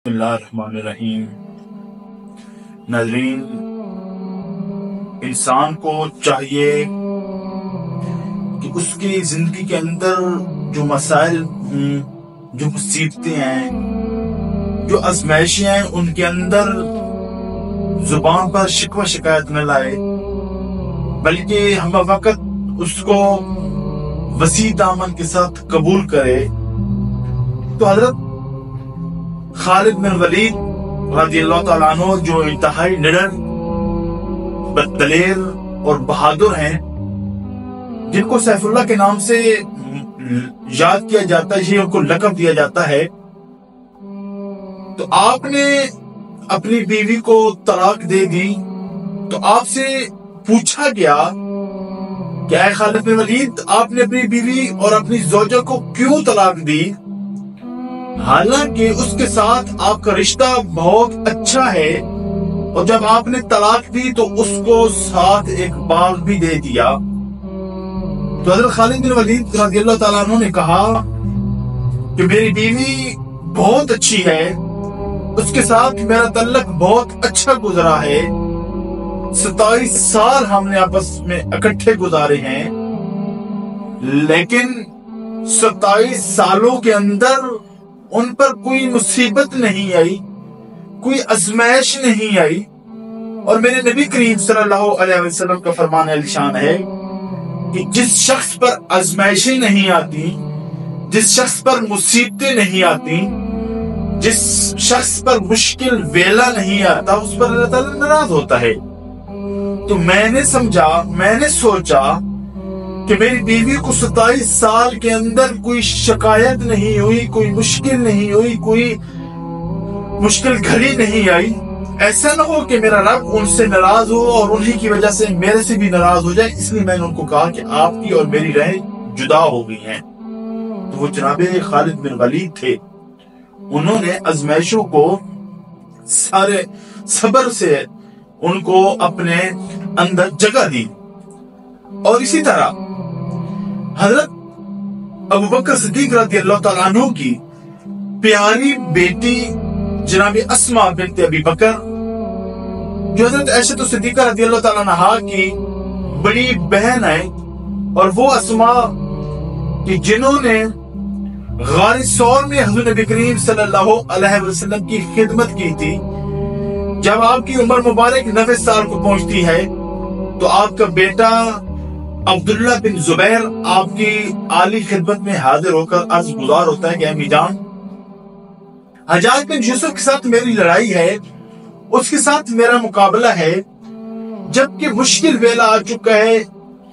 बिस्मिल्लाहिर्रहमानिर्रहीम। नाज़रीन, इंसान को चाहिए कि उसकी जिंदगी के अंदर जो मसाइल हों, जो मुसीबतें हैं, जो आजमाइशें हैं, उनके अंदर जुबान पर शिकवा शिकायत न लाए, बल्कि हम वक्त उसको वसी दामन के साथ कबूल करे। तो हजरत खालिद बिन वलीद रज़ियल्लाहु ताला अन्हु, जो इंतहाई निडर, बददलेर और बहादुर हैं, जिनको सैफुल्लाह के नाम से याद किया जाता है, उनको लक़ब दिया जाता है। तो आपने अपनी बीवी को तलाक दे दी, तो आपसे पूछा गया कि ऐ खालिद बिन वलीद, आपने अपनी बीवी और अपनी ज़ौजा को क्यों तलाक दी? हालांकि उसके साथ आपका रिश्ता बहुत अच्छा है, और जब आपने तलाक दी तो उसको साथ एक बाग भी दे दिया। तो हज़रत खालिद बिन वलीद रज़ियल्लाहु ताला अन्हु ने कहा कि मेरी बीवी बहुत अच्छी है, उसके साथ मेरा तल्लक बहुत अच्छा गुजरा है, 27 साल हमने आपस में इकट्ठे गुजारे हैं, लेकिन 27 सालों के अंदर उन पर कोई मुसीबत नहीं आई, कोई आजमाइश नहीं आई। और मेरे नबी करीम सल्लल्लाहु अलैहि वसल्लम का फरमान अलीशान है कि जिस शख्स पर आजमाइशें नहीं आती, जिस शख्स पर मुसीबतें नहीं आती, जिस शख्स पर मुश्किल वेला नहीं आता, उस पर अल्लाह ताला नाराज होता है। तो मैंने सोचा कि मेरी बीवी को 27 साल के अंदर कोई शिकायत नहीं हुई, कोई मुश्किल नहीं हुई, कोई मुश्किल घड़ी नहीं आई। ऐसा ना हो कि मेरा रब उनसे नाराज हो और उन्हीं की वजह से मेरे से भी नाराज हो जाए। इसलिए मैंने उनको कहा कि आपकी और मेरी राहें जुदा हो गई हैं। तो वो जनाबे खालिद बिन वलीद थे, उन्होंने आजमाइशों को सारे सब्र से उनको अपने अंदर जगह दी। और इसी तरह हजरत अबू बकर सिद्दीक रज़ियल्लाहु ताला अन्हु की प्यारी बेटी जनाबी अस्मा बिन्त अबी बकर, जो हजरत आयशा सिद्दीका रज़ियल्लाहु ताला अन्हा की बड़ी बहन है, और वो अस्मा कि जिन्होंने गार सौर में हुज़ूर नबी करीम सल्लल्लाहु अलैहि वसल्लम की खिदमत की थी। जब आपकी उम्र मुबारक 90 साल को पहुंचती है, तो आपका बेटा अब्दुल्ला बिन जुबैर आपकी आली खिदमत में हाजिर होकर अर्ज गुजार होता है कि अम्मी जान, हज्जाज बिन यूसुफ के साथ मेरी लड़ाई है, उसके साथ मेरा मुकाबला है, जबकि मुश्किल वेला आ चुका है।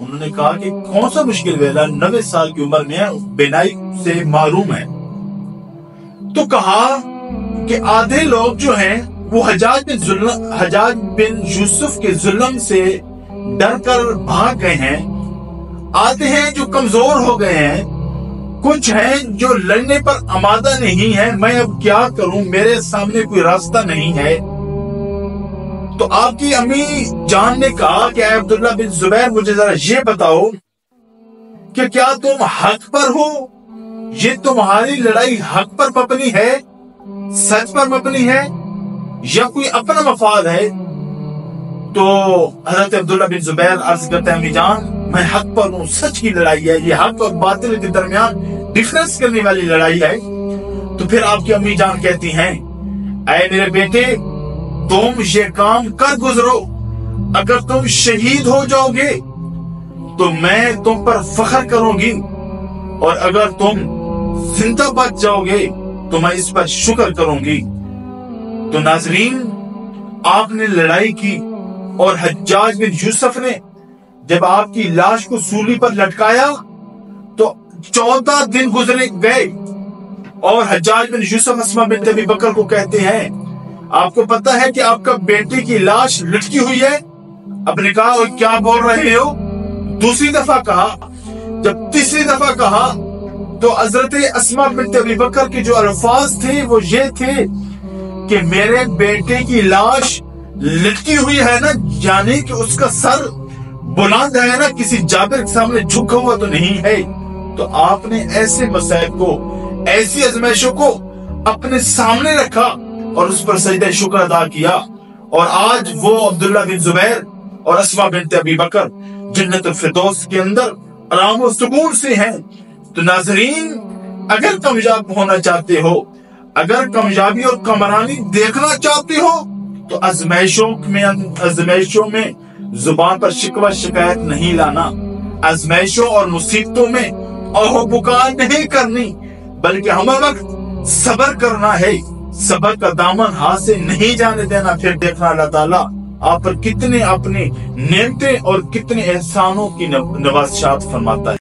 उन्होंने कहा कि कौन सा मुश्किल वेला? 90 साल की उम्र में बेनाई से मारूम है। तो कहा कि आधे लोग जो हैं वो हज्जाज बिन यूसुफ के जुल्म से डर कर भाग गए हैं, आते हैं जो कमजोर हो गए हैं, कुछ हैं जो लड़ने पर आमादा नहीं है। मैं अब क्या करूं, मेरे सामने कोई रास्ता नहीं है। तो आपकी अम्मी जान ने कहा कि अब्दुल्ला बिन जुबैर, मुझे जरा ये बताओ कि क्या तुम हक पर हो? ये तुम्हारी लड़ाई हक पर मबनी है, सच पर मबनी है, या कोई अपना मफाद है? तो हजरत अब्दुल्ला बिन जुबैर अर्ज करते हैं, अम्मी जान, मैं हक पर हूँ, सच की लड़ाई है, ये हक और बातिल के दरमियान डिफरेंस करने वाली लड़ाई है। तो फिर आपकी अम्मी जान कहती हैं, ऐ मेरे बेटे, तुम ये काम कर गुजरो, अगर तुम शहीद हो जाओगे तो मैं तुम पर फख्र करूंगी, और अगर तुम जिंदा बच जाओगे तो मैं इस पर शुक्र करूंगी। तो नाजरीन, आपने लड़ाई की, और हज्जाज बिन यूसुफ ने जब आपकी लाश को सूली पर लटकाया तो 14 दिन गुजरे गए, और हज्जाज बिन यूसुफ अस्मा बिन्त अबी बकर को कहते हैं, आपको पता है कि आपका बेटे की लाश लटकी हुई है? आपने कहा, और क्या बोल रहे हो? दूसरी दफा कहा। जब तीसरी दफा कहा तो हजरत अस्मा बिन्त अबी बकर के जो अल्फाज थे वो ये थे कि मेरे बेटे की लाश लटकी हुई है ना, यानी कि उसका सर बुलंद है ना, किसी जाबिर के सामने झुका हुआ तो नहीं है। तो आपने ऐसे मसाइब को, ऐसी आजमाइशों को अपने सामने रखा, اور اس پر سجدہ شکر ادا کیا، اور آج وہ عبداللہ بن زبیر اور اسما بنت ابی بکر جنت الفردوس کے اندر آرام و سکون سے ہیں۔ تو ناظرین، اگر کامیاب ہونا چاہتے ہو، اگر کامیابی اور کامرانی دیکھنا چاہتے ہو، تو آزمائشوں میں زبان پر شکوہ شکایت نہیں لانا، آزمائشوں اور مصیبتوں میں اوہ پکار نہیں کرنی، بلکہ ہم وقت صبر کرنا ہے، صبر کا دامن ہاتھ سے نہیں جانے دینا۔ پھر دیکھنا اللہ تعالیٰ آپ پر کتنے اپنے نعمتیں اور کتنے احسانوں کی نوازشات فرماتا ہے۔